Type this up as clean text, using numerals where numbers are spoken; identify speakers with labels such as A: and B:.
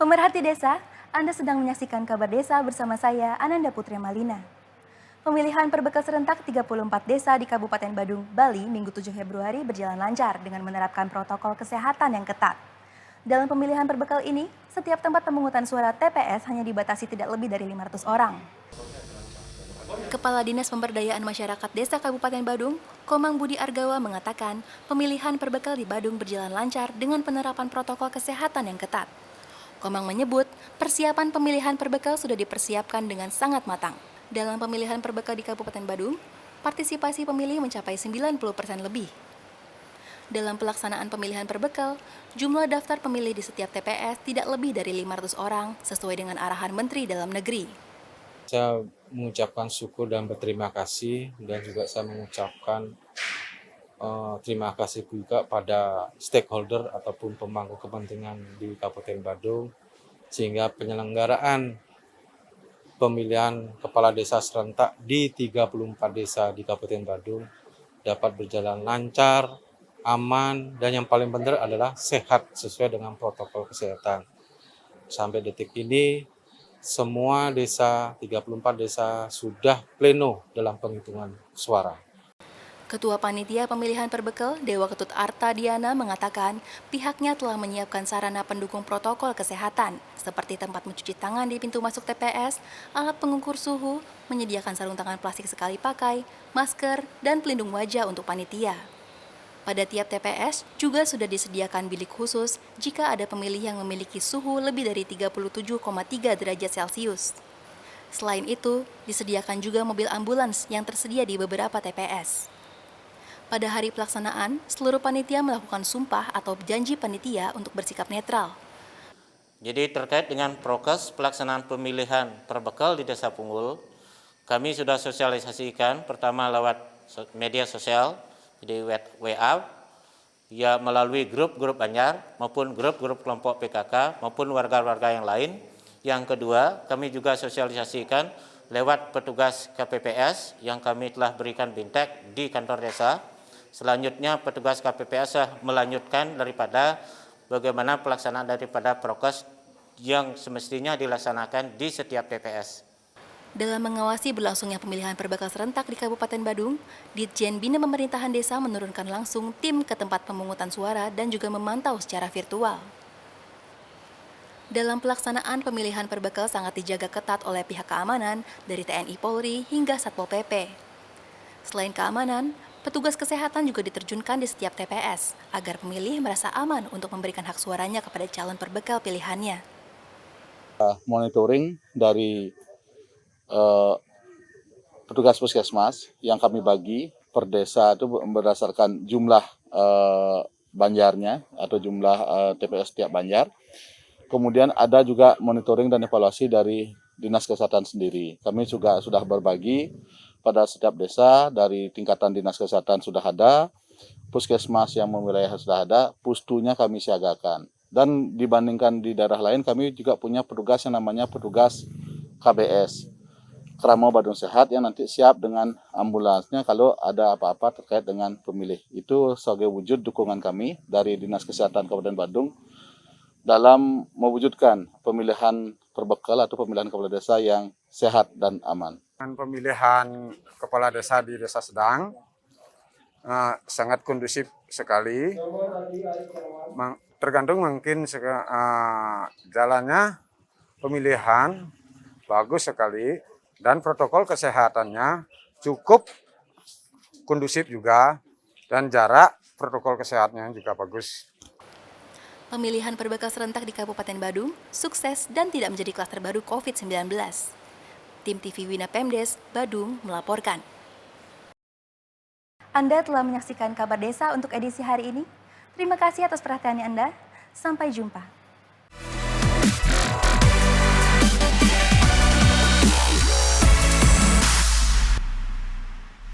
A: Pemerhati desa, Anda sedang menyaksikan kabar desa bersama saya, Ananda Putri Malina. Pemilihan perbekal serentak 34 desa di Kabupaten Badung, Bali, Minggu 7 Februari berjalan lancar dengan menerapkan protokol kesehatan yang ketat. Dalam pemilihan perbekal ini, setiap tempat pemungutan suara TPS hanya dibatasi tidak lebih dari 500 orang. Kepala Dinas Pemberdayaan Masyarakat Desa Kabupaten Badung, Komang Budi Argawa mengatakan, pemilihan perbekal di Badung berjalan lancar dengan penerapan protokol kesehatan yang ketat. Komang menyebut, persiapan pemilihan perbekal sudah dipersiapkan dengan sangat matang. Dalam pemilihan perbekal di Kabupaten Badung, partisipasi pemilih mencapai 90% lebih. Dalam pelaksanaan pemilihan perbekal, jumlah daftar pemilih di setiap TPS tidak lebih dari 500 orang sesuai dengan arahan Menteri Dalam Negeri.
B: Saya mengucapkan syukur dan berterima kasih, dan juga saya mengucapkan terima kasih juga pada stakeholder ataupun pemangku kepentingan di Kabupaten Badung, sehingga penyelenggaraan pemilihan kepala desa serentak di 34 desa di Kabupaten Badung dapat berjalan lancar, aman, dan yang paling penting adalah sehat sesuai dengan protokol kesehatan. Sampai detik ini, semua desa, 34 desa sudah pleno dalam penghitungan suara.
A: Ketua Panitia Pemilihan Perbekal, Dewa Ketut Arta Diana mengatakan pihaknya telah menyiapkan sarana pendukung protokol kesehatan, seperti tempat mencuci tangan di pintu masuk TPS, alat pengukur suhu, menyediakan sarung tangan plastik sekali pakai, masker, dan pelindung wajah untuk panitia. Pada tiap TPS juga sudah disediakan bilik khusus jika ada pemilih yang memiliki suhu lebih dari 37,3 derajat Celcius. Selain itu, disediakan juga mobil ambulans yang tersedia di beberapa TPS. Pada hari pelaksanaan, seluruh panitia melakukan sumpah atau janji panitia untuk bersikap netral.
C: Jadi terkait dengan prokes pelaksanaan pemilihan perbekal di Desa Punggul, kami sudah sosialisasikan pertama lewat media sosial, jadi WA, ya melalui grup-grup Banjar maupun grup-grup kelompok PKK maupun warga-warga yang lain. Yang kedua, kami juga sosialisasikan lewat petugas KPPS yang kami telah berikan bintek di kantor desa. Selanjutnya petugas KPPS melanjutkan daripada bagaimana pelaksanaan daripada prokes yang semestinya dilaksanakan di setiap TPS.
A: Dalam mengawasi berlangsungnya pemilihan perbekal serentak di Kabupaten Badung, Ditjen Bina Pemerintahan Desa menurunkan langsung tim ke tempat pemungutan suara dan juga memantau secara virtual. Dalam pelaksanaan pemilihan perbekal sangat dijaga ketat oleh pihak keamanan dari TNI Polri hingga Satpol PP. Selain keamanan, petugas kesehatan juga diterjunkan di setiap TPS agar pemilih merasa aman untuk memberikan hak suaranya kepada calon perbekal pilihannya.
D: Monitoring dari petugas puskesmas yang kami bagi per desa itu berdasarkan jumlah banjarnya atau jumlah TPS tiap banjar. Kemudian ada juga monitoring dan evaluasi dari Dinas Kesehatan sendiri. Kami juga sudah berbagi pada setiap desa, dari tingkatan Dinas Kesehatan sudah ada, puskesmas yang wilayah sudah ada, pustunya kami siagakan. Dan dibandingkan di daerah lain, kami juga punya petugas yang namanya petugas KBS, Kramo Badung Sehat, yang nanti siap dengan ambulansnya kalau ada apa-apa terkait dengan pemilih. Itu sebagai wujud dukungan kami dari Dinas Kesehatan Kabupaten Badung dalam mewujudkan pemilihan perbekal atau pemilihan kepala desa yang sehat dan aman.
E: Pemilihan kepala desa di Desa Sedang sangat kondusif sekali. Tergantung mungkin jalannya pemilihan bagus sekali dan protokol kesehatannya cukup kondusif juga, dan jarak protokol kesehatannya juga bagus.
A: Pemilihan perbekal serentak di Kabupaten Badung sukses dan tidak menjadi klaster baru COVID-19. Tim TV Wina Pemdes, Badung melaporkan. Anda telah menyaksikan kabar desa untuk edisi hari ini. Terima kasih atas perhatiannya Anda. Sampai jumpa.